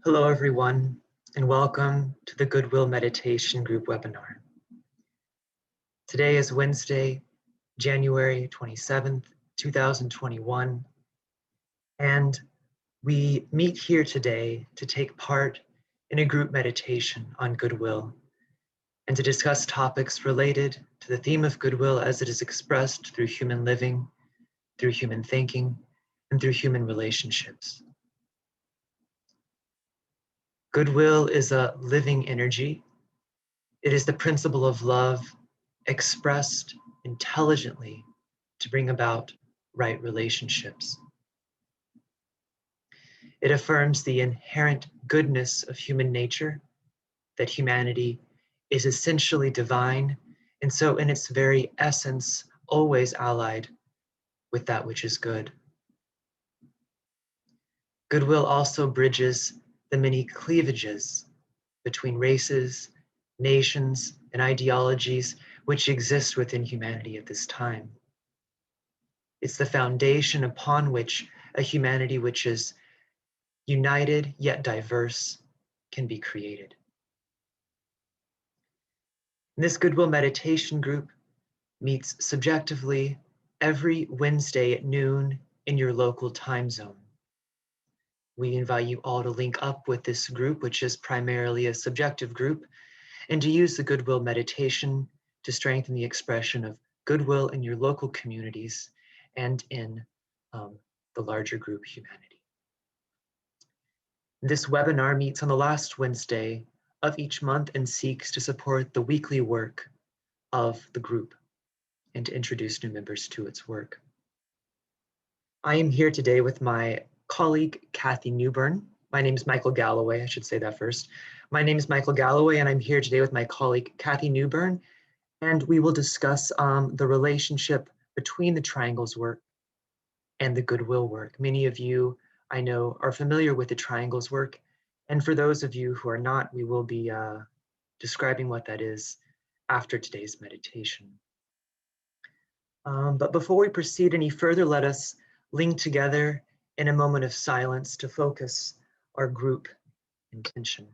Hello, everyone, and welcome to the Goodwill Meditation Group Webinar. Today is Wednesday, January 27th, 2021, and we meet here today to take part in a group meditation on goodwill and to discuss topics related to the theme of goodwill as it is expressed through human living, through human thinking, and through human relationships. Goodwill is a living energy. It is the principle of love expressed intelligently to bring about right relationships. It affirms the inherent goodness of human nature, that humanity is essentially divine, and so in its very essence, always allied with that which is good. Goodwill also bridges the many cleavages between races, nations, and ideologies which exist within humanity at this time. It's the foundation upon which a humanity which is united yet diverse can be created. This Goodwill Meditation Group meets subjectively every Wednesday at noon in your local time zone. We invite you all to link up with this group, which is primarily a subjective group, and to use the Goodwill Meditation to strengthen the expression of goodwill in your local communities and in the larger group humanity. This webinar meets on the last Wednesday of each month and seeks to support the weekly work of the group and to introduce new members to its work. I am here today with my colleague, Kathy Newburn. My name is Michael Galloway, I should say that first. My name is Michael Galloway, and I'm here today with my colleague, Kathy Newburn, and we will discuss the relationship between the Triangles work and the Goodwill work. Many of you, I know, are familiar with the Triangles work, and for those of you who are not, we will be describing what that is after today's meditation. But before we proceed any further, let us link together in a moment of silence to focus our group intention.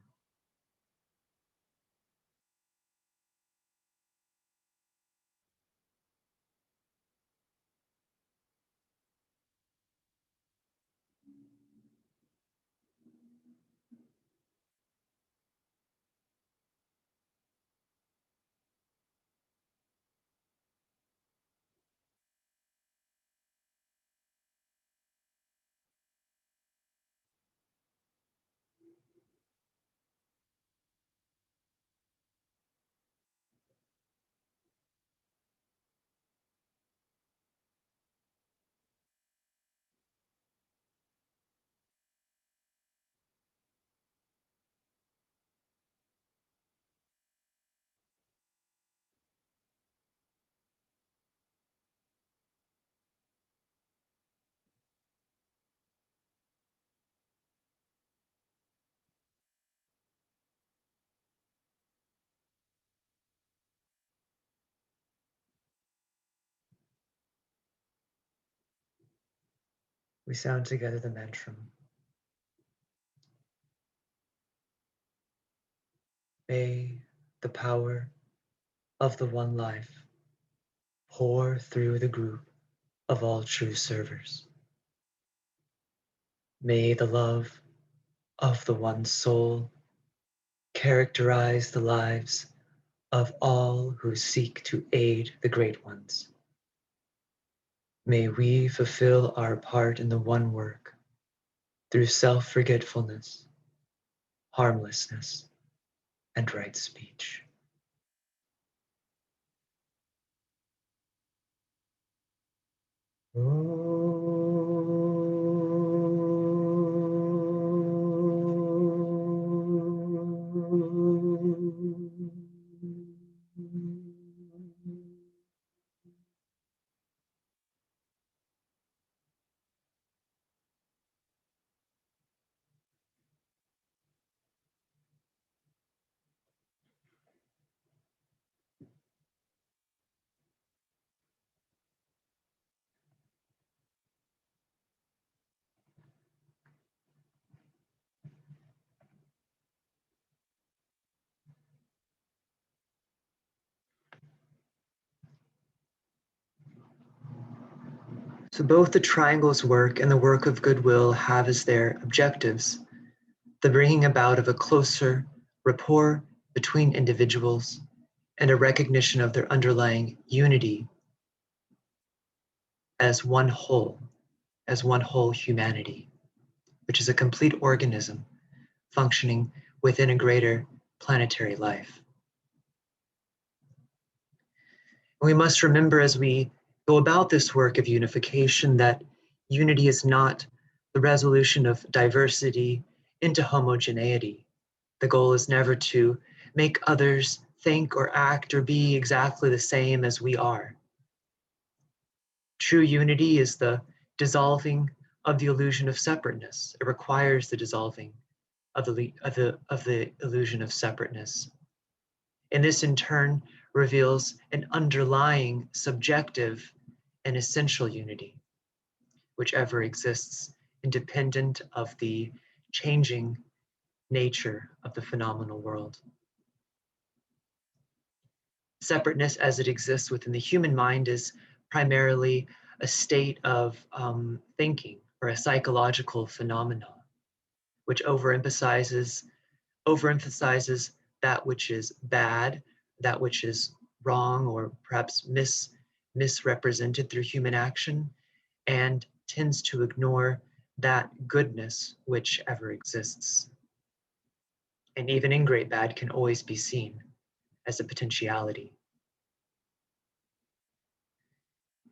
We sound together the mantra. May the power of the one life pour through the group of all true servers. May the love of the one soul characterize the lives of all who seek to aid the great ones. May we fulfill our part in the one work through self-forgetfulness, harmlessness, and right speech. So both the Triangles work and the work of Goodwill have as their objectives the bringing about of a closer rapport between individuals and a recognition of their underlying unity as one whole humanity, which is a complete organism functioning within a greater planetary life. We must remember as we go about this work of unification that unity is not the resolution of diversity into homogeneity. The goal is never to make others think or act or be exactly the same as we are. True unity is the dissolving of the illusion of separateness. It requires the dissolving of the illusion of separateness. And this in turn reveals an underlying subjective and essential unity, whichever exists independent of the changing nature of the phenomenal world. Separateness as it exists within the human mind is primarily a state of thinking or a psychological phenomenon, which overemphasizes that which is bad, that which is wrong, or perhaps misrepresented through human action, and tends to ignore that goodness which ever exists. And even in great bad can always be seen as a potentiality.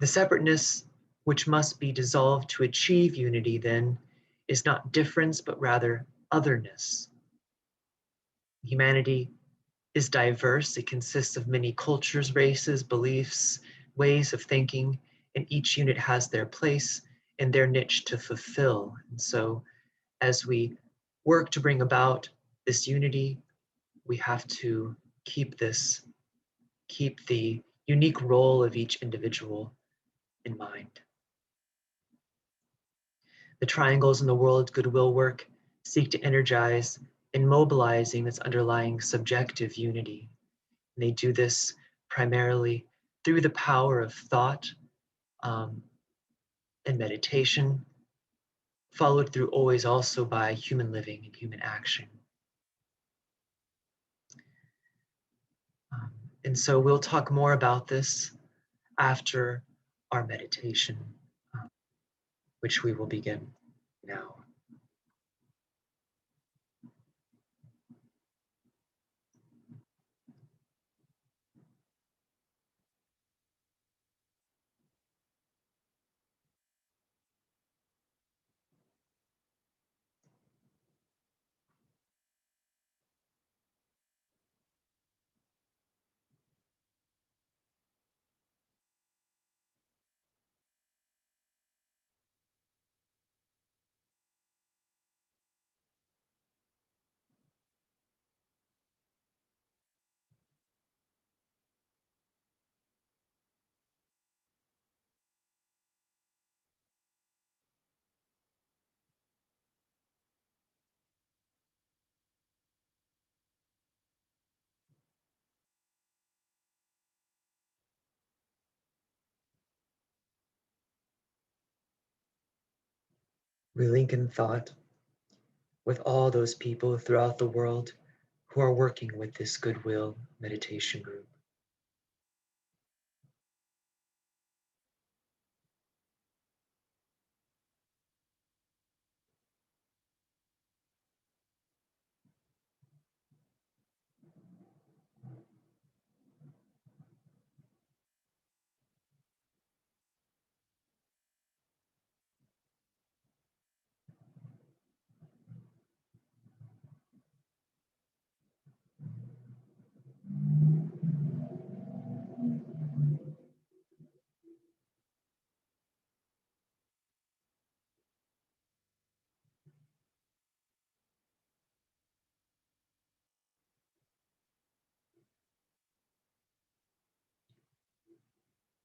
The separateness which must be dissolved to achieve unity, then, is not difference, but rather otherness. Humanity is diverse. It consists of many cultures, races, beliefs, ways of thinking, and each unit has their place and their niche to fulfill. And so, as we work to bring about this unity, we have to keep the unique role of each individual in mind. The triangles in the world goodwill work seek to energize and mobilizing this underlying subjective unity. And they do this primarily through the power of thought and meditation, followed through always also by human living and human action. And so we'll talk more about this after our meditation, which we will begin now. We link in thought with all those people throughout the world who are working with this Goodwill Meditation Group.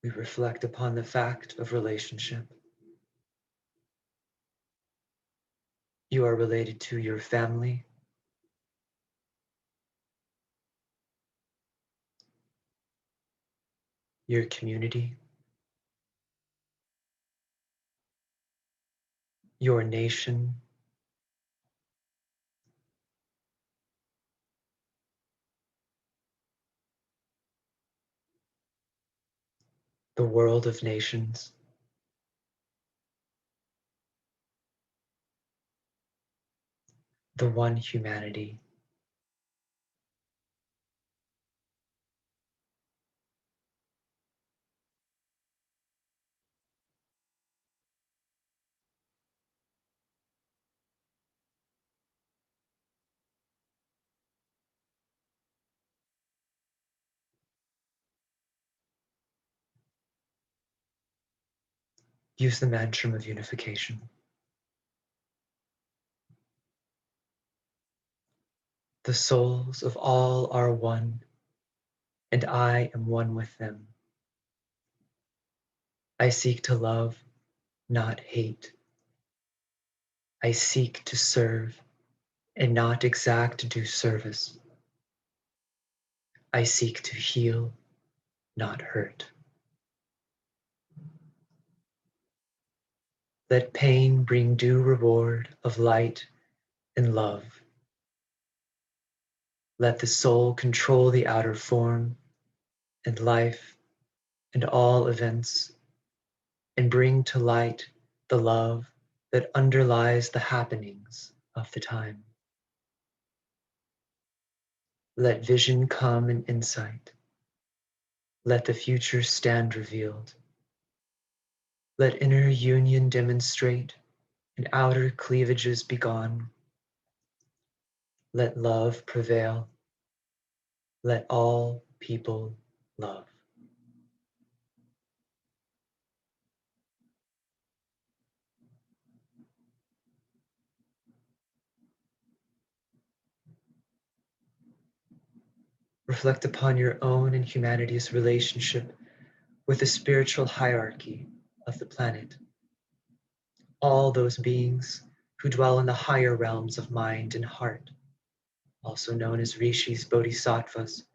We reflect upon the fact of relationship. You are related to your family, your community, your nation, the world of nations, the one humanity. Use the mantra of unification. The souls of all are one, and I am one with them. I seek to love, not hate. I seek to serve and not exact due service. I seek to heal, not hurt. Let pain bring due reward of light and love. Let the soul control the outer form and life and all events, and bring to light the love that underlies the happenings of the time. Let vision come and insight. Let the future stand revealed. Let inner union demonstrate and outer cleavages be gone. Let love prevail. Let all people love. Reflect upon your own and humanity's relationship with the spiritual hierarchy of the planet. All those beings who dwell in the higher realms of mind and heart, also known as rishis, bodhisattvas,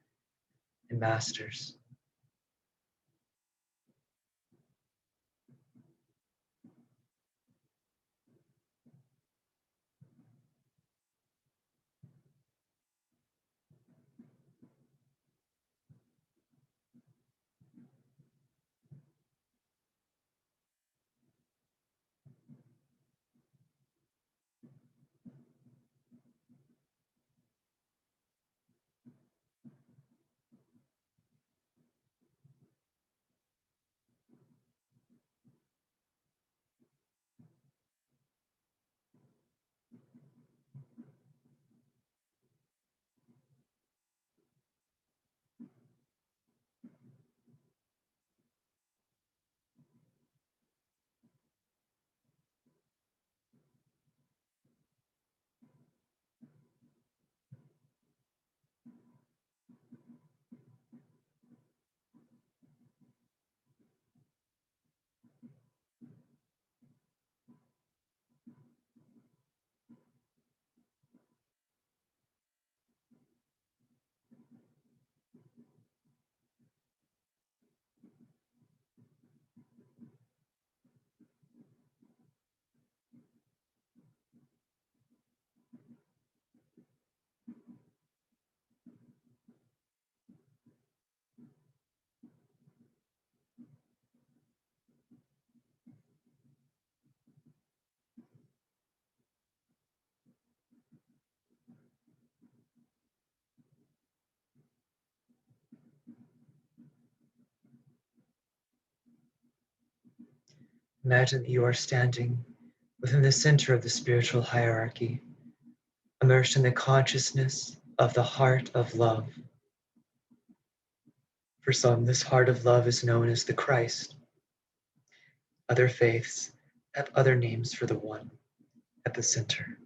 and masters. Imagine that you are standing within the center of the spiritual hierarchy, immersed in the consciousness of the heart of love. For some, this heart of love is known as the Christ. Other faiths have other names for the one at the center.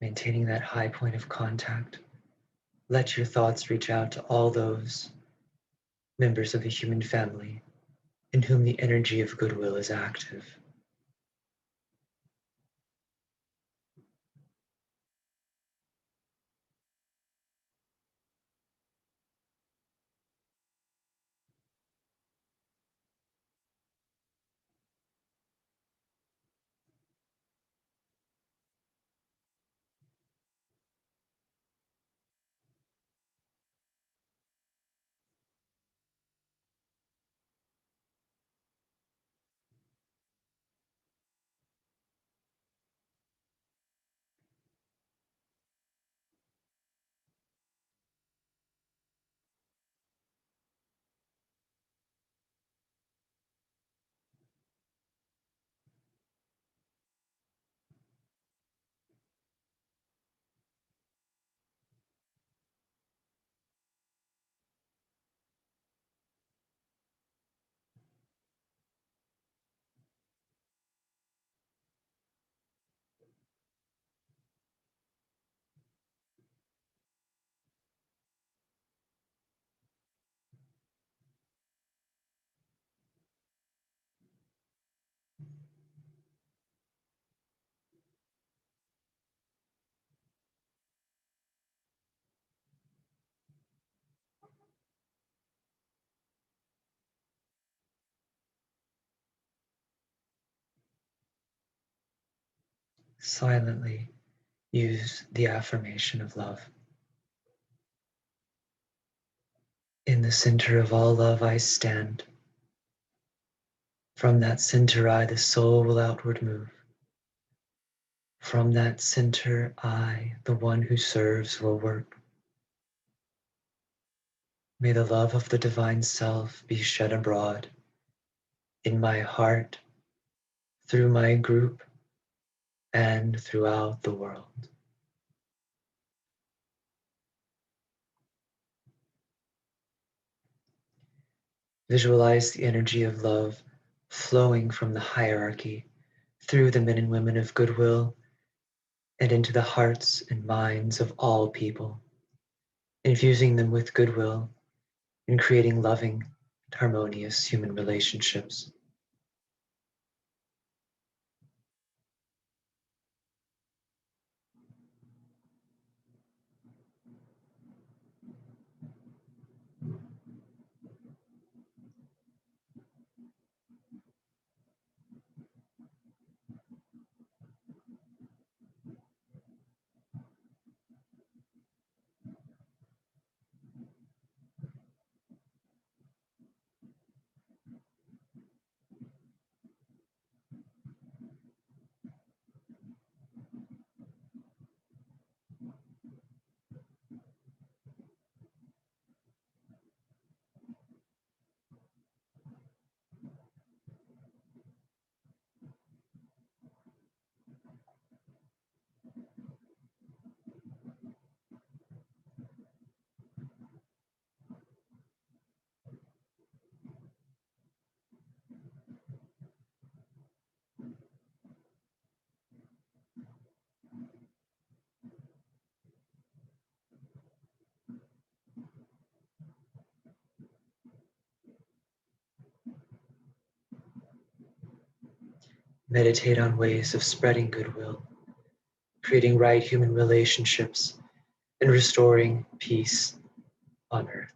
Maintaining that high point of contact, let your thoughts reach out to all those members of the human family in whom the energy of goodwill is active. Silently use the affirmation of love. In the center of all love I stand. From that center I, the soul, will outward move. From that center I, the one who serves, will work. May the love of the divine self be shed abroad in my heart, through my group, and throughout the world. Visualize the energy of love flowing from the hierarchy through the men and women of goodwill and into the hearts and minds of all people, infusing them with goodwill and creating loving and harmonious human relationships. Meditate on ways of spreading goodwill, creating right human relationships, and restoring peace on earth.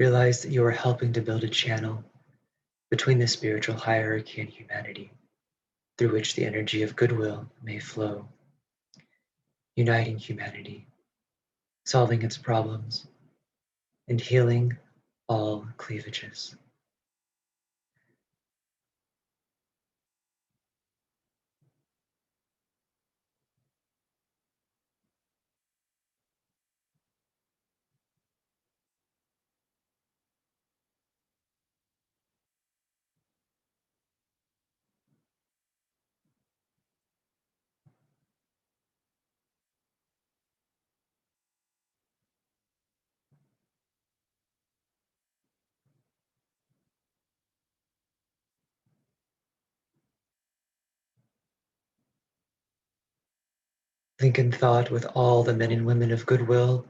Realize that you are helping to build a channel between the spiritual hierarchy and humanity, through which the energy of goodwill may flow, uniting humanity, solving its problems, and healing all cleavages. Think in thought with all the men and women of goodwill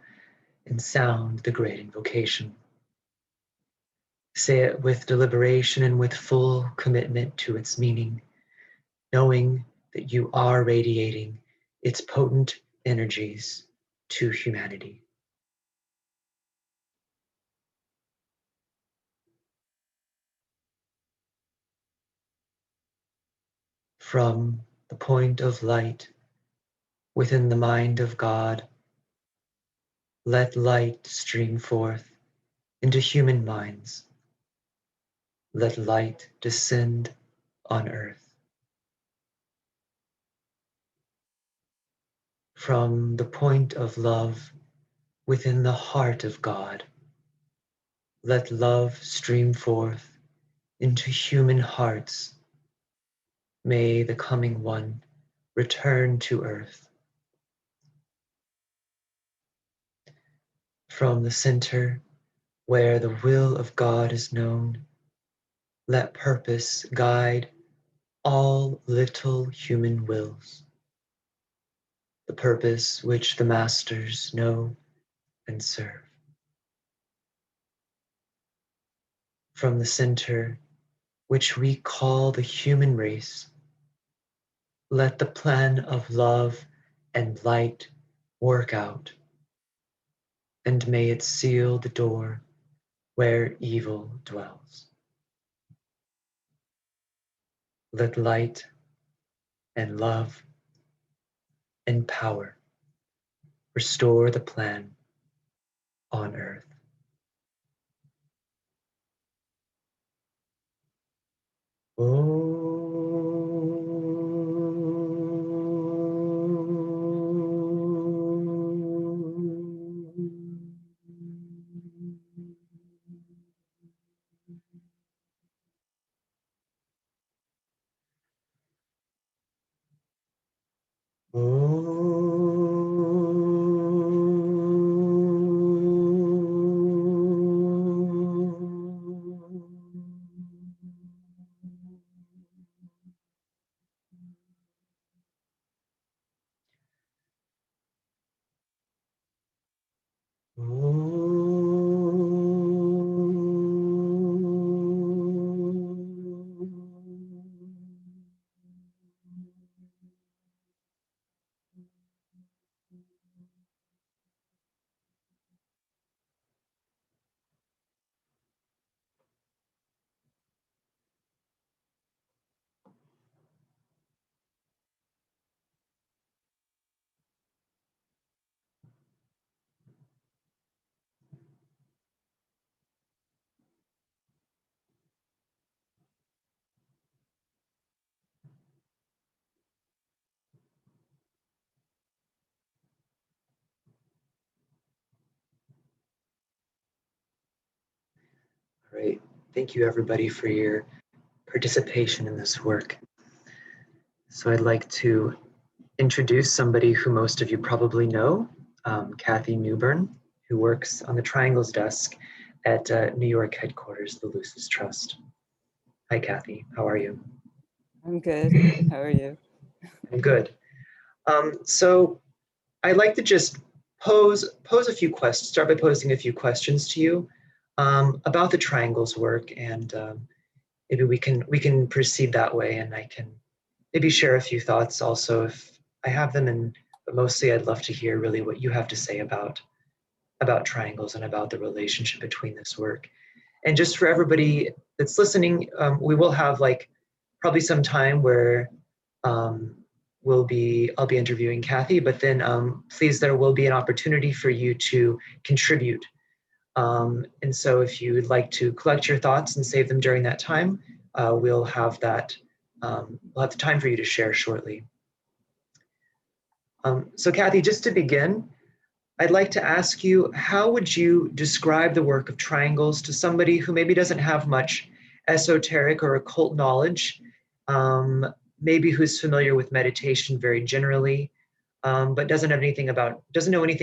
and sound the Great Invocation. Say it with deliberation and with full commitment to its meaning, knowing that you are radiating its potent energies to humanity. From the point of light within the mind of God, let light stream forth into human minds. Let light descend on earth. From the point of love within the heart of God, let love stream forth into human hearts. May the coming one return to earth. From the center where the will of God is known, let purpose guide all little human wills, the purpose which the masters know and serve. From the center which we call the human race, let the plan of love and light work out, and may it seal the door where evil dwells. Let light and love and power restore the plan on earth. Great. Thank you, everybody, for your participation in this work. So I'd like to introduce somebody who most of you probably know, Kathy Newburn, who works on the Triangles desk at New York headquarters, the Lucis Trust. Hi, Kathy. How are you? I'm good. How are you? I'm good. So I'd like to just pose a few questions, start by posing a few questions to you about the Triangles work, and maybe we can proceed that way, and I can maybe share a few thoughts also if I have them, but mostly I'd love to hear really what you have to say about about triangles and about the relationship between this work. And just for everybody that's listening, we will have like probably some time where I'll be interviewing Kathy, but then please, there will be an opportunity for you to contribute. And so if you would like to collect your thoughts and save them during that time, we'll have that, we'll have the time for you to share shortly. So Kathy, just to begin, I'd like to ask you, how would you describe the work of triangles to somebody who maybe doesn't have much esoteric or occult knowledge, maybe who's familiar with meditation very generally, but doesn't know anything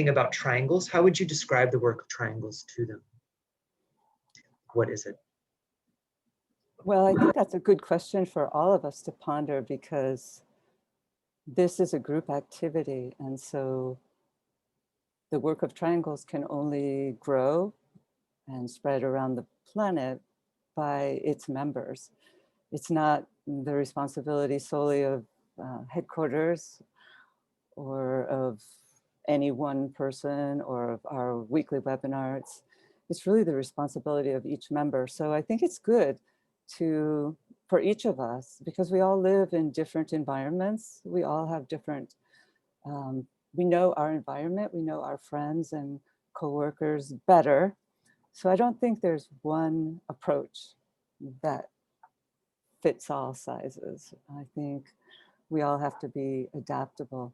about triangles? How would you describe the work of triangles to them? What is it? Well, I think that's a good question for all of us to ponder, because this is a group activity. And so the work of triangles can only grow and spread around the planet by its members. It's not the responsibility solely of headquarters or of any one person or of our weekly webinar. It's really the responsibility of each member. So I think it's good for each of us, because we all live in different environments. We all have different, we know our environment, we know our friends and coworkers better. So I don't think there's one approach that fits all sizes. I think we all have to be adaptable.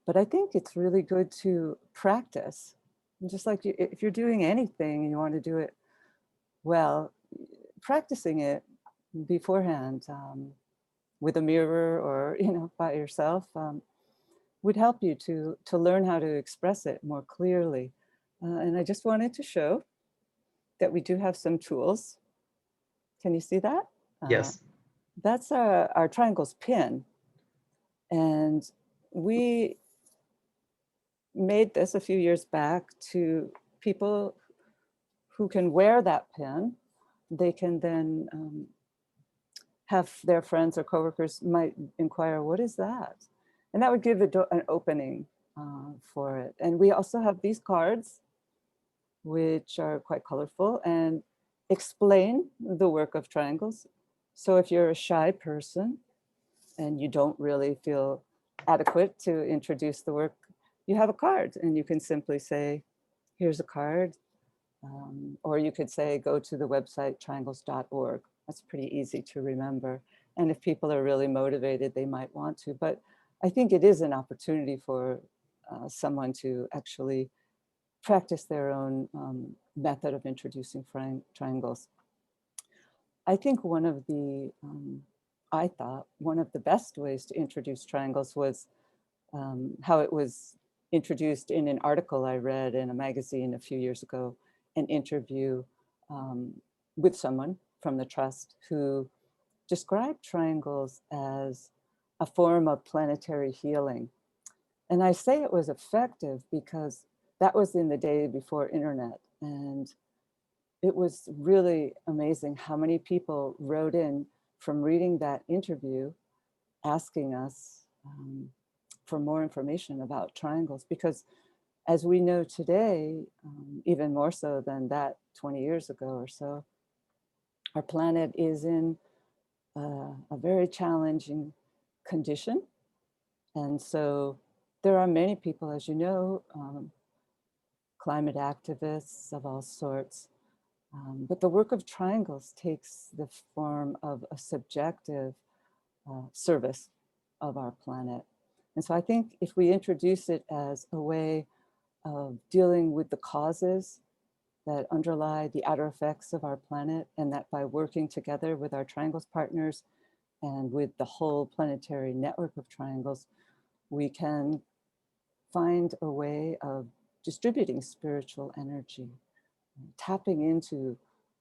But I think it's really good to practice. Just like if you're doing anything and you want to do it well, practicing it beforehand with a mirror or by yourself would help you to learn how to express it more clearly. And I just wanted to show that we do have some tools. Can you see that? Yes. That's our triangles pin. And we made this a few years back to people who can wear that pin. They can then have their friends or coworkers might inquire, what is that? And that would give an opening for it. And we also have these cards, which are quite colorful and explain the work of triangles. So if you're a shy person and you don't really feel adequate to introduce the work, you have a card and you can simply say, here's a card. Or you could say, go to the website triangles.org. That's pretty easy to remember. And if people are really motivated, they might want to. But I think it is an opportunity for someone to actually practice their own method of introducing triangles. I think one of the best ways to introduce triangles was how it was introduced in an article I read in a magazine a few years ago, an interview with someone from the Trust who described triangles as a form of planetary healing. And I say it was effective because that was in the day before internet. And it was really amazing how many people wrote in from reading that interview asking us for more information about triangles, because as we know today, even more so than that 20 years ago or so, our planet is in a very challenging condition. And so there are many people, as you know, climate activists of all sorts. But the work of triangles takes the form of a subjective service of our planet. And so I think if we introduce it as a way of dealing with the causes that underlie the outer effects of our planet, and that by working together with our triangles partners and with the whole planetary network of triangles, we can find a way of distributing spiritual energy, tapping into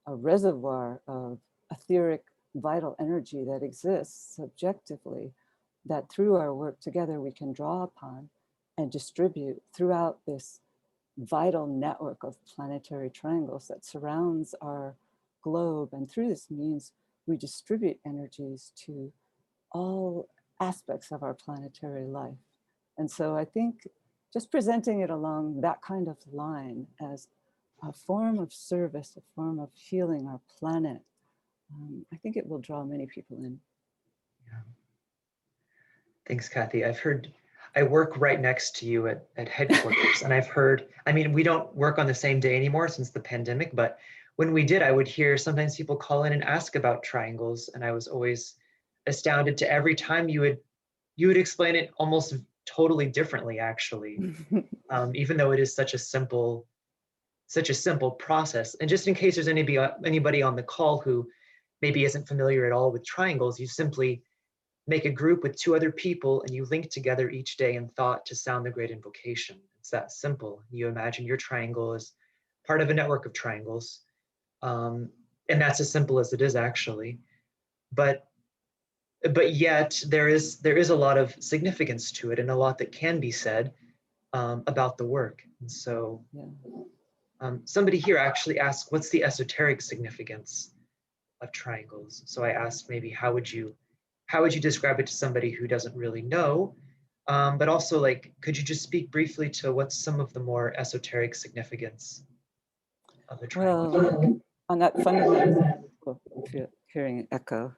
a reservoir of etheric vital energy that exists subjectively, that through our work together we can draw upon and distribute throughout this vital network of planetary triangles that surrounds our globe. And through this means we distribute energies to all aspects of our planetary life. And so I think just presenting it along that kind of line as a form of service, a form of healing our planet, I think it will draw many people in. Yeah. Thanks, Kathy. I work right next to you at headquarters, and I've heard, I mean, we don't work on the same day anymore since the pandemic, but when we did, I would hear sometimes people call in and ask about triangles, and I was always astounded to every time you would explain it almost totally differently, actually, even though it is such a simple process. And just in case there's anybody on the call who maybe isn't familiar at all with triangles, you simply make a group with 2 other people and you link together each day in thought to sound the Great Invocation. It's that simple. You imagine your triangle as part of a network of triangles. And that's as simple as it is, actually. But yet there is a lot of significance to it and a lot that can be said about the work. And so somebody here actually asked, what's the esoteric significance of triangles? So I asked, maybe how would you describe it to somebody who doesn't really know? But also, like, could you just speak briefly to what's some of the more esoteric significance of the triangle? Well, on that fundamental, if you're hearing an echo,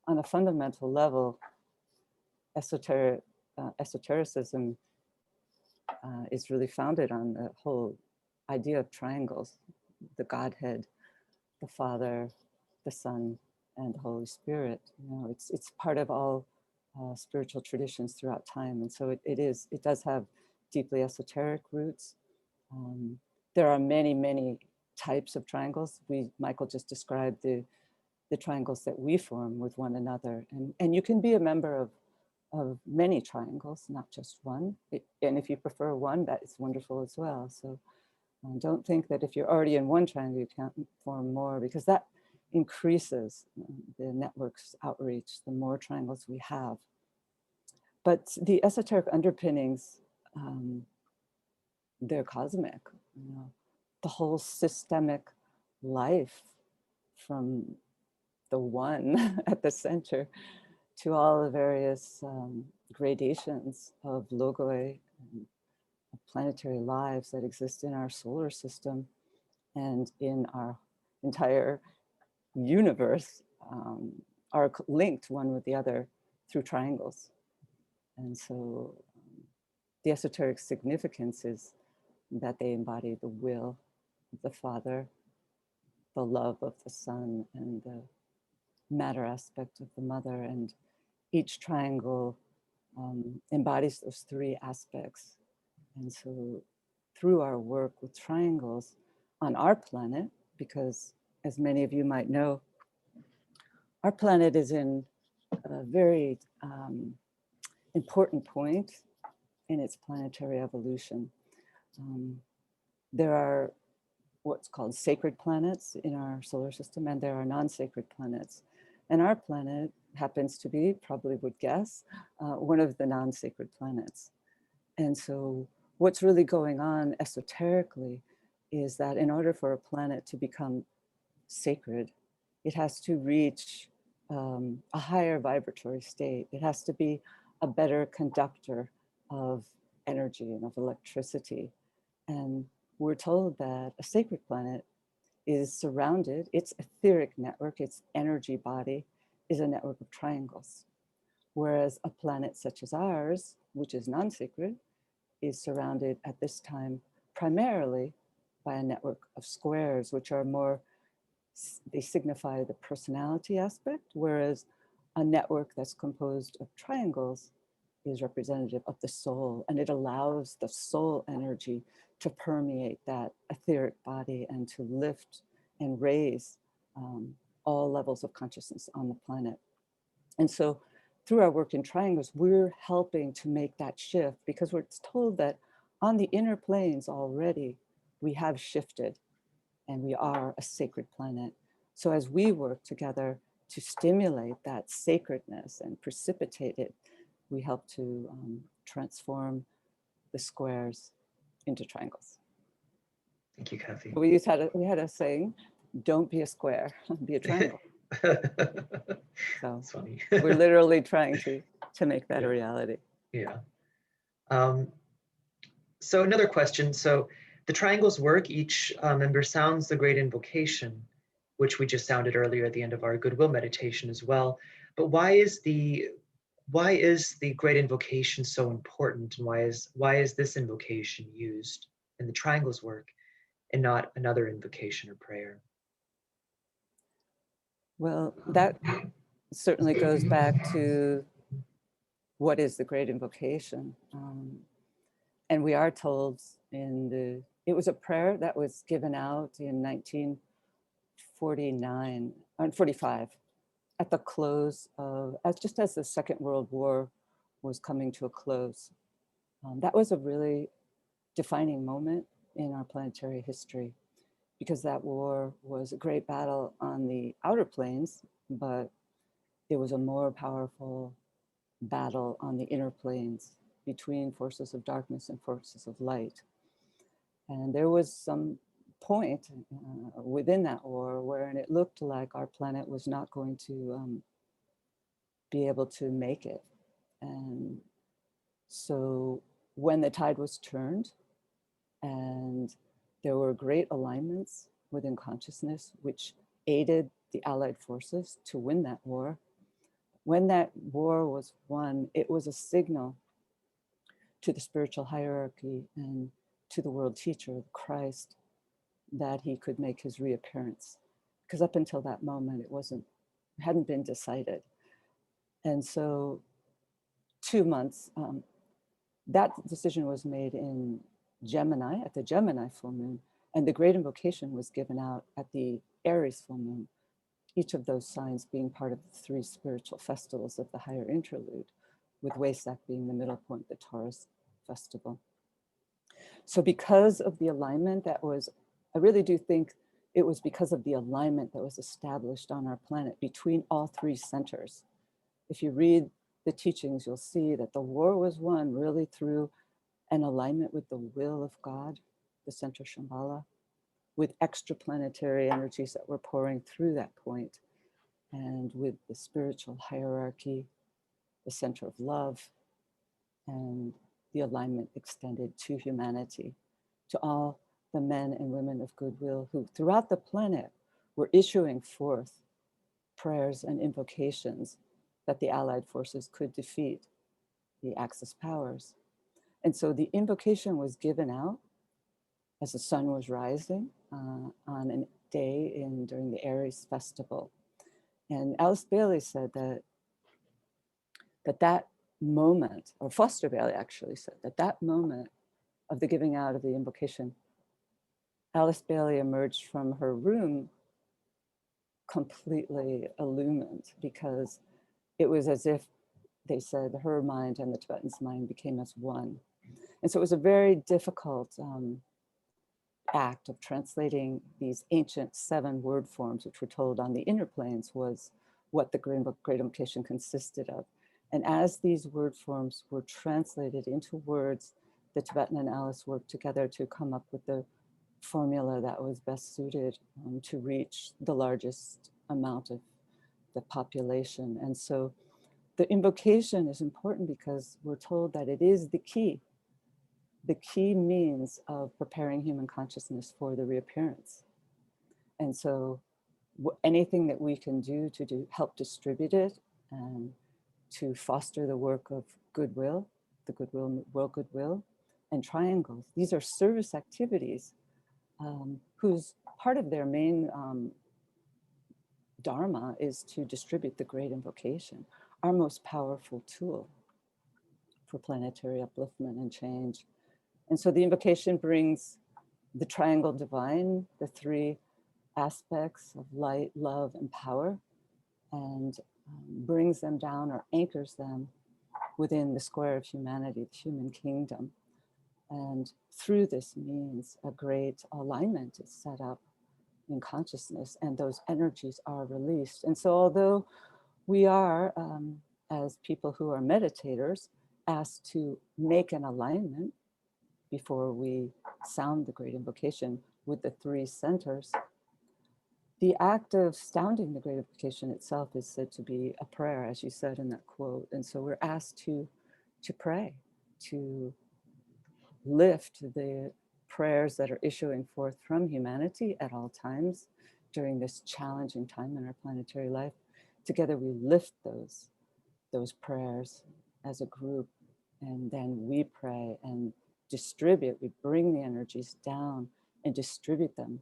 on a fundamental level, esotericism is really founded on the whole idea of triangles, the Godhead, the Father, the Son, and the Holy Spirit. You know, it's part of all spiritual traditions throughout time, and so it does have deeply esoteric roots. There are many types of triangles. Michael just described the triangles that we form with one another, and you can be a member of many triangles, not just one. And if you prefer one, that is wonderful as well. So don't think that if you're already in one triangle, you can't form more, because that increases the network's outreach, the more triangles we have. But the esoteric underpinnings, they're cosmic. You know, the whole systemic life, from the one at the center to all the various gradations of logoi and planetary lives that exist in our solar system and in our entire universe, are linked one with the other through triangles. And so the esoteric significance is that they embody the will of the Father, the love of the Son, and the matter aspect of the Mother. And each triangle embodies those 3 aspects. And so through our work with triangles on our planet, because as many of you might know, our planet is in a very important point in its planetary evolution. There are what's called sacred planets in our solar system, and there are non-sacred planets. And our planet happens to be, probably would guess, one of the non-sacred planets. And so what's really going on esoterically is that in order for a planet to become sacred, it has to reach a higher vibratory state. It has to be a better conductor of energy and of electricity. And we're told that a sacred planet is surrounded, its etheric network, its energy body, is a network of triangles. Whereas a planet such as ours, which is non-sacred, is surrounded at this time primarily by a network of squares, which are more, they signify the personality aspect, whereas a network that's composed of triangles is representative of the soul, and it allows the soul energy to permeate that etheric body and to lift and raise all levels of consciousness on the planet. And so through our work in triangles, we're helping to make that shift, because we're told that on the inner planes already, we have shifted and we are a sacred planet. So as we work together to stimulate that sacredness and precipitate it, we help to transform the squares into triangles. Thank you, Kathy. We had a saying, don't be a square, be a triangle. So that's funny. we're literally trying to make that a reality. Yeah. So another question. So the triangles work. Each member sounds the Great Invocation, which we just sounded earlier at the end of our Goodwill meditation as well. But why is the Great Invocation so important, and why is this invocation used in the triangles work and not another invocation or prayer? Well, that certainly goes back to what is the Great Invocation. And we are told it was a prayer that was given out in 1949 and 45 at the close of, just as the Second World War was coming to a close. That was a really defining moment in our planetary history, because that war was a great battle on the outer planes, but it was a more powerful battle on the inner planes between forces of darkness and forces of light. And there was some point within that war where it looked like our planet was not going to be able to make it. And so when the tide was turned and there were great alignments within consciousness, which aided the Allied forces to win that war, when that war was won, it was a signal to the spiritual hierarchy and to the world teacher, Christ, that he could make his reappearance. Because up until that moment, it hadn't been decided. And so 2 months, that decision was made in Gemini, at the Gemini full moon, and the Great Invocation was given out at the Aries full moon, each of those signs being part of the 3 spiritual festivals of the higher interlude, with Wesak being the middle point, the Taurus festival. So because of the alignment I really do think it was because of the alignment that was established on our planet between all 3 centers. If you read the teachings, you'll see that the war was won really through an alignment with the will of God, the center Shambhala, with extraplanetary energies that were pouring through that point, and with the spiritual hierarchy, the center of love, and the alignment extended to humanity, to all the men and women of goodwill who throughout the planet were issuing forth prayers and invocations that the Allied forces could defeat the Axis powers. And so the invocation was given out as the sun was rising on a day during the Aries festival. And Alice Bailey said that moment, or Foster Bailey actually said that moment of the giving out of the invocation, Alice Bailey emerged from her room completely illumined, because it was as if, they said, her mind and the Tibetan's mind became as one. And so it was a very difficult act of translating these ancient 7 word forms, which were told on the inner planes was what the Great Invocation consisted of. And as these word forms were translated into words, the Tibetan and Alice worked together to come up with the formula that was best suited to reach the largest amount of the population. And so the invocation is important because we're told that it is the key means of preparing human consciousness for the reappearance. And so anything that we can do to help distribute it and to foster the work of Goodwill, the Goodwill, World Goodwill, and Triangles, these are service activities whose part of their main dharma is to distribute the Great Invocation, our most powerful tool for planetary upliftment and change. And so the invocation brings the triangle divine, the 3 aspects of light, love, and power, and brings them down or anchors them within the square of humanity, the human kingdom. And through this means a great alignment is set up in consciousness, and those energies are released. And so although we are, as people who are meditators, asked to make an alignment before we sound the Great Invocation with the 3 centers, the act of sounding the Great Invocation itself is said to be a prayer, as you said in that quote. And so we're asked to pray, to lift the prayers that are issuing forth from humanity at all times during this challenging time in our planetary life. Together we lift those prayers as a group, and then we pray and distribute. We bring the energies down and distribute them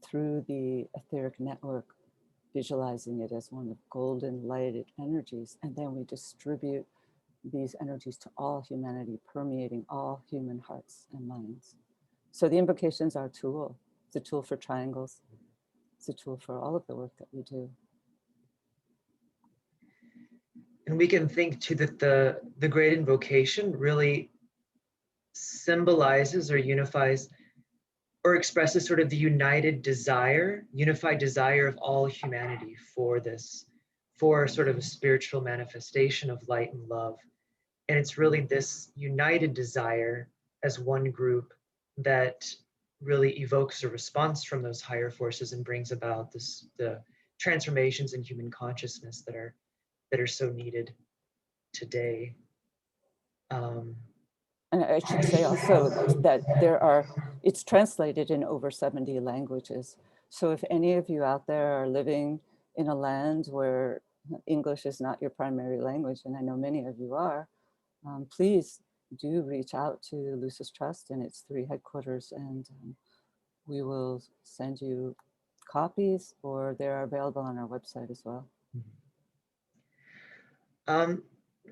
through the etheric network, visualizing it as one of golden lighted energies. And then we distribute these energies to all humanity, permeating all human hearts and minds. So the invocations are a tool. It's a tool for triangles. It's a tool for all of the work that we do. And we can think too that the Great Invocation really symbolizes or unifies or expresses sort of the unified desire of all humanity for this, for sort of a spiritual manifestation of light and love. And it's really this united desire as one group that really evokes a response from those higher forces and brings about the transformations in human consciousness that are so needed today. And I should say also that it's translated in over 70 languages. So if any of you out there are living in a land where English is not your primary language, and I know many of you are, please do reach out to Lucis Trust and its 3 headquarters, and we will send you copies, or they're available on our website as well.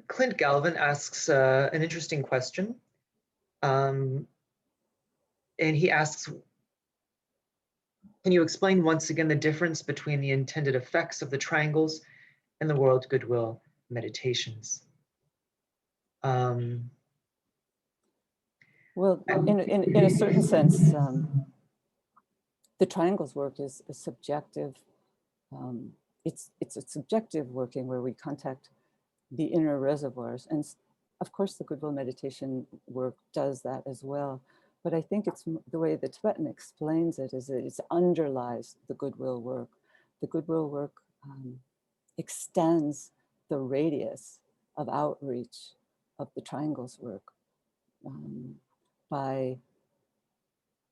Clint Galvin asks an interesting question. And he asks, can you explain once again the difference between the intended effects of the triangles and the World Goodwill Meditations? Well, in a certain sense, the triangles work is a subjective. It's a subjective working where we contact the inner reservoirs, and of course the Goodwill meditation work does that as well. But I think it's the way the Tibetan explains it is that it underlies the Goodwill work. The Goodwill work extends the radius of outreach of the triangles work. By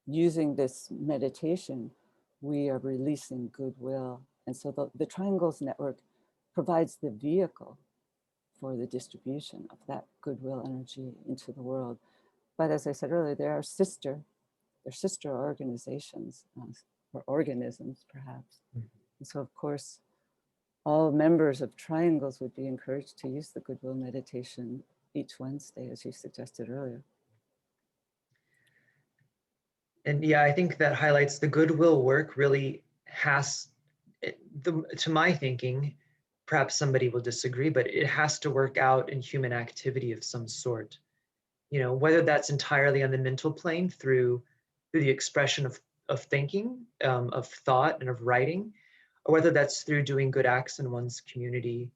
using this meditation, we are releasing goodwill. And so the triangles network provides the vehicle for the distribution of that goodwill energy into the world. But as I said earlier, they're sister organizations, or organisms perhaps. And so of course, all members of triangles would be encouraged to use the Goodwill meditation each Wednesday, as you suggested earlier. And yeah, I think that highlights the goodwill work really has, to my thinking, perhaps somebody will disagree, but it has to work out in human activity of some sort. You know, whether that's entirely on the mental plane through the expression of thinking, of thought and of writing, or whether that's through doing good acts in one's community,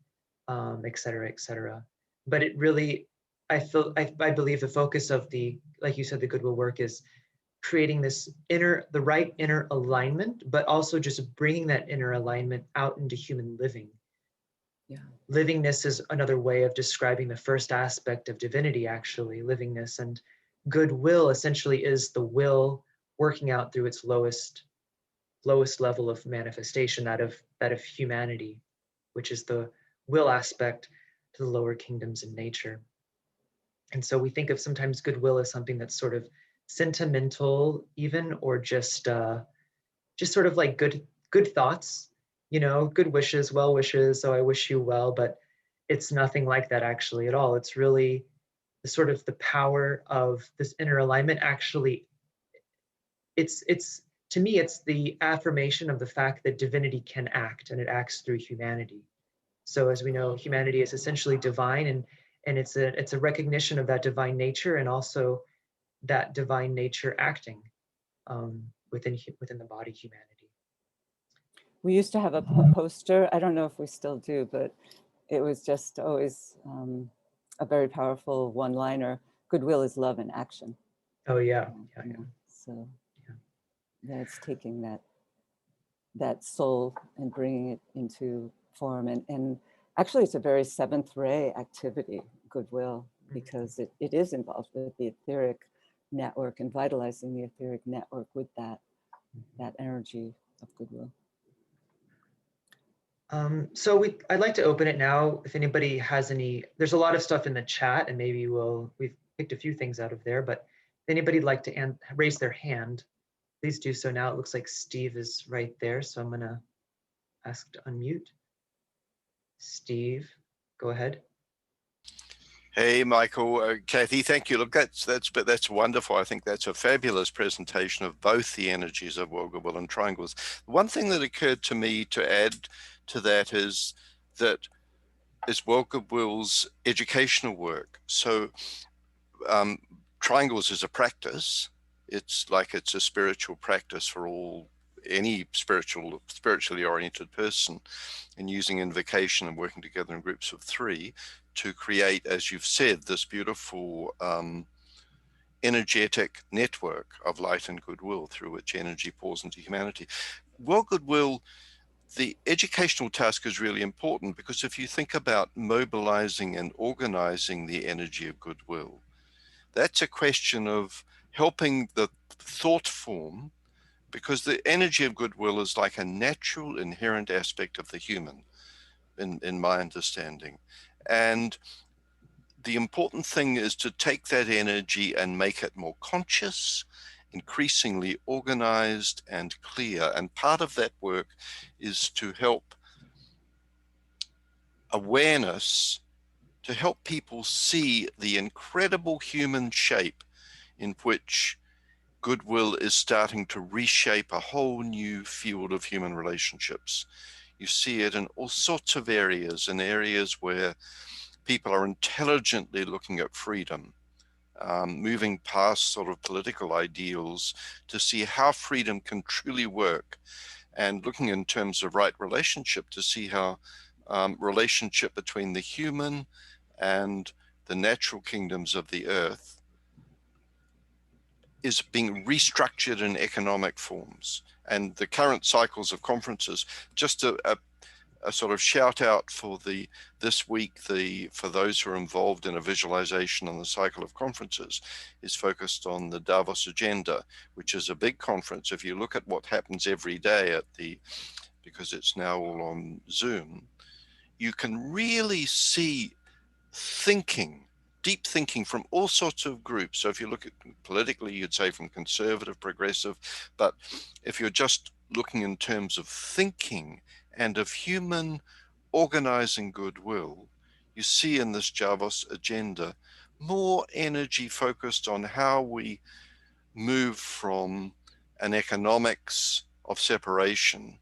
et cetera, et cetera. But it really, I believe the focus of like you said, the goodwill work is creating the right inner alignment, but also just bringing that inner alignment out into human living. Yeah. Livingness is another way of describing the first aspect of divinity, actually, livingness. And goodwill essentially is the will working out through its lowest level of manifestation, that of humanity, which is the will aspect to the lower kingdoms in nature. And so we think of sometimes goodwill as something that's sort of sentimental even, or just sort of like good thoughts, you know, good wishes, well wishes, so I wish you well, but it's nothing like that actually at all. It's really the sort of the power of this inner alignment. Actually, it's to me, it's the affirmation of the fact that divinity can act, and it acts through humanity. So as we know, humanity is essentially divine, and it's a recognition of that divine nature, and also that divine nature acting within the body humanity. We used to have a poster, I don't know if we still do, but it was just always a very powerful one-liner: goodwill is love in action. Oh yeah, yeah. So that's taking that soul and bringing it into form. And actually it's a very seventh ray activity, goodwill, because it is involved with the etheric network and vitalizing the etheric network with that energy of goodwill. So I'd like to open it now. If anybody has any, there's a lot of stuff in the chat, and maybe we've picked a few things out of there, but if anybody'd like to raise their hand, please do so now. It looks like Steve is right there, so I'm gonna ask to unmute. Steve, go ahead. Hey, Michael, Kathy, thank you. Look, that's wonderful. I think that's a fabulous presentation of both the energies of Goodwill and Triangles. One thing that occurred to me to add to that is Goodwill's educational work. So Triangles is a practice. It's a spiritual practice for any spiritually oriented person, and using invocation and working together in groups of 3 to create, as you've said, this beautiful energetic network of light and goodwill through which energy pours into humanity. Goodwill, the educational task is really important, because if you think about mobilizing and organizing the energy of goodwill, that's a question of helping the thought form, because the energy of goodwill is like a natural inherent aspect of the human, in my understanding. And the important thing is to take that energy and make it more conscious, increasingly organized and clear. And part of that work is to help awareness, to help people see the incredible human shape in which goodwill is starting to reshape a whole new field of human relationships. You see it in all sorts of areas, in areas where people are intelligently looking at freedom, moving past sort of political ideals to see how freedom can truly work, and looking in terms of right relationship to see how relationship between the human and the natural kingdoms of the earth is being restructured in economic forms. And the current cycles of conferences, just a sort of shout out for this week, for those who are involved in a visualization on the cycle of conferences, is focused on the Davos agenda, which is a big conference. If you look at what happens every day because it's now all on Zoom, you can really see deep thinking from all sorts of groups. So if you look at politically, you'd say from conservative, progressive, but if you're just looking in terms of thinking and of human organizing goodwill, you see in this Davos agenda more energy focused on how we move from an economics of separation,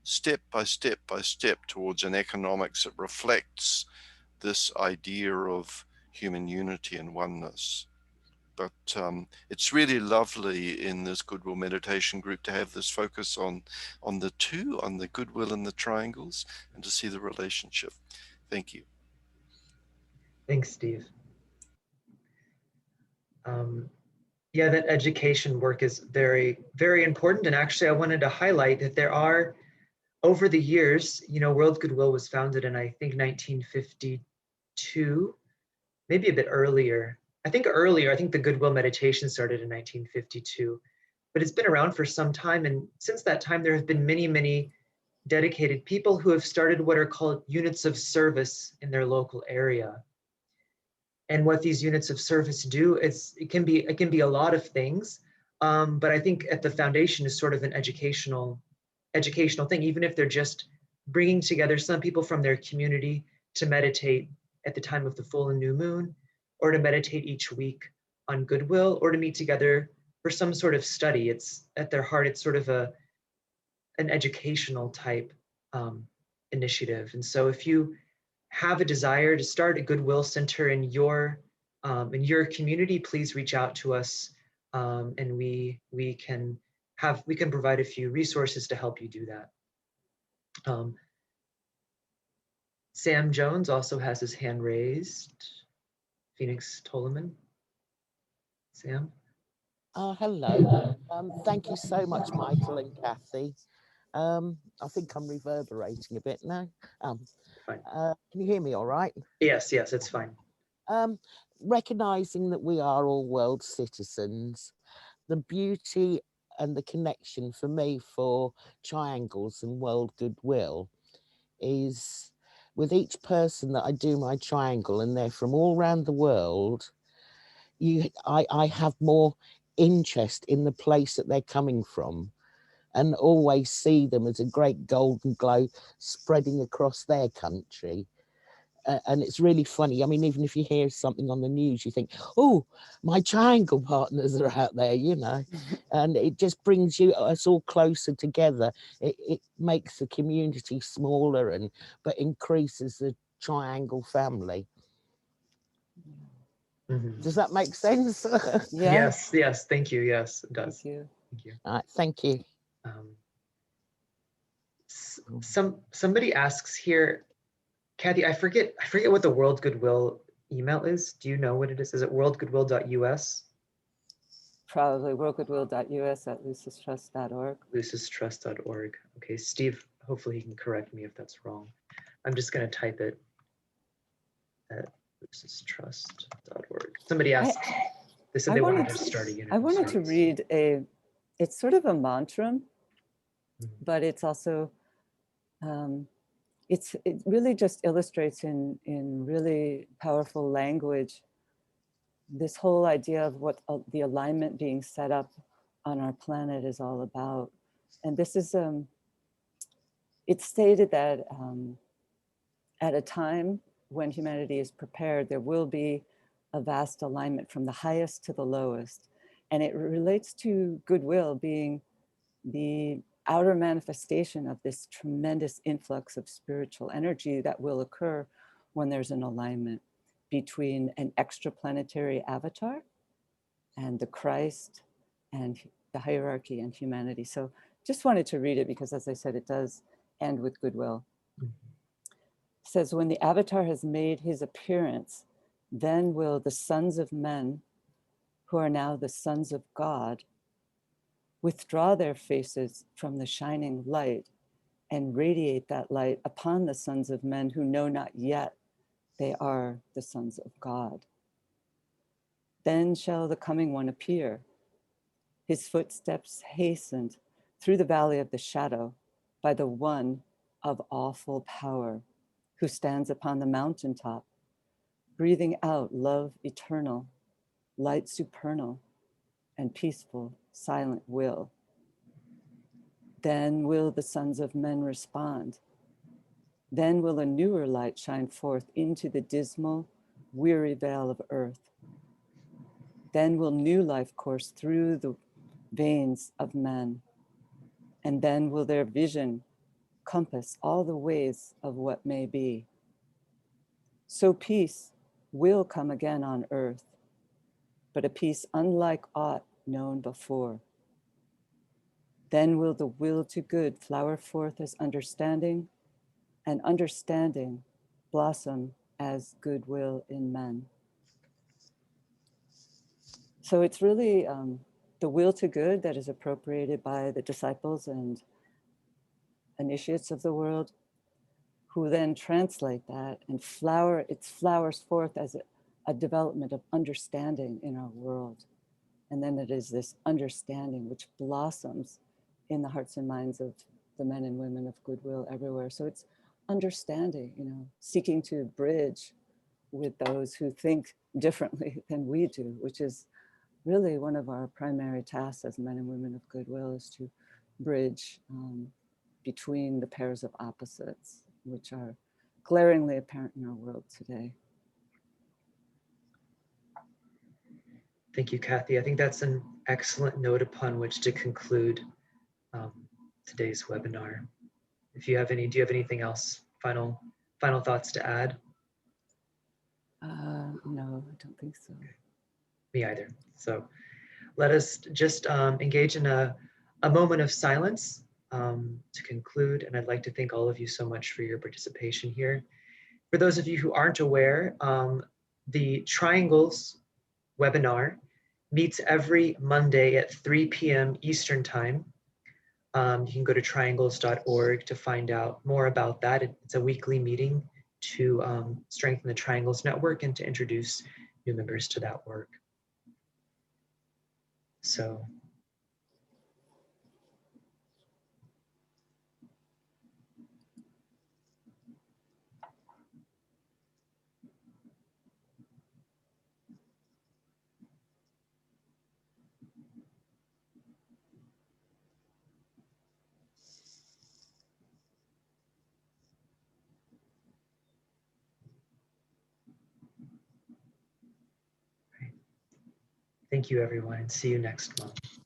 step by step by step, towards an economics that reflects this idea of human unity and oneness. But it's really lovely in this Goodwill Meditation Group to have this focus on the two, on the goodwill and the triangles, and to see the relationship. Thank you. Thanks, Steve. Yeah, that education work is very, very important. And actually, I wanted to highlight that there are, over the years, World Goodwill was founded in, I think, 1952, maybe a bit earlier. I think the Goodwill Meditation started in 1952, but it's been around for some time. And since that time, there have been many, many dedicated people who have started what are called units of service in their local area. And what these units of service do is it can be a lot of things, but I think at the foundation is sort of an educational thing, even if they're just bringing together some people from their community to meditate at the time of the full and new moon, or to meditate each week on goodwill, or to meet together for some sort of study. It's at their heart, it's sort of an educational type initiative. And so if you have a desire to start a Goodwill Center in your community, please reach out to us, and we can provide a few resources to help you do that. Sam Jones also has his hand raised. Phoenix Tolman. Sam. Hello. Thank you so much, Michael and Kathy. I think I'm reverberating a bit now. Fine. Can you hear me all right? Yes, it's fine. recognizing that we are all world citizens, the beauty and the connection for me for triangles and world goodwill is with each person that I do my triangle, and they're from all around the world, I have more interest in the place that they're coming from, and always see them as a great golden glow spreading across their country. And it's really funny. I mean, even if you hear something on the news, you think, oh, my triangle partners are out there, you know, and it just brings us all closer together. It makes the community smaller, but increases the triangle family. Mm-hmm. Does that make sense? Yeah. Yes, thank you. Yes, it does. Thank you. Thank you. All right, thank you. Somebody asks here, Kathy, I forget what the World Goodwill email is. Do you know what it is? Is it worldgoodwill.us? Probably worldgoodwill.us@lucistrust.org. lucistrust.org. Okay, Steve, hopefully he can correct me if that's wrong. I'm just going to type it at lucistrust.org. Somebody asked, they said they wanted to start a unit. I wanted to read it's sort of a mantra, but it's also, it really just illustrates in really powerful language this whole idea of what the alignment being set up on our planet is all about. And this is, it's stated that at a time when humanity is prepared, there will be a vast alignment from the highest to the lowest. And it relates to goodwill being the outer manifestation of this tremendous influx of spiritual energy that will occur when there's an alignment between an extraplanetary avatar and the Christ and the hierarchy and humanity. So just wanted to read it because, as I said, it does end with goodwill. It says, when the avatar has made his appearance, then will the sons of men, who are now the sons of God, withdraw their faces from the shining light and radiate that light upon the sons of men who know not yet they are the sons of God. Then shall the coming one appear, his footsteps hastened through the valley of the shadow by the one of awful power, who stands upon the mountaintop, breathing out love eternal, light supernal, and peaceful, silent will. Then will the sons of men respond. Then will a newer light shine forth into the dismal, weary vale of earth. Then will new life course through the veins of men. And then will their vision compass all the ways of what may be. So peace will come again on earth, but a peace unlike aught known before. Then will the will to good flower forth as understanding, and understanding blossom as goodwill in men. So it's really the will to good that is appropriated by the disciples and initiates of the world, who then translate that and flowers forth as a development of understanding in our world. And then it is this understanding which blossoms in the hearts and minds of the men and women of goodwill everywhere. So it's understanding, seeking to bridge with those who think differently than we do, which is really one of our primary tasks as men and women of goodwill, is to bridge between the pairs of opposites, which are glaringly apparent in our world today. Thank you, Kathy. I think that's an excellent note upon which to conclude today's webinar. Do you have anything else, final thoughts to add? No, I don't think so. Me either. So let us just engage in a moment of silence to conclude. And I'd like to thank all of you so much for your participation here. For those of you who aren't aware, the Triangles webinar meets every Monday at 3 p.m. Eastern Time. You can go to triangles.org to find out more about that. It's a weekly meeting to strengthen the Triangles network and to introduce new members to that work. So thank you, everyone, and see you next month.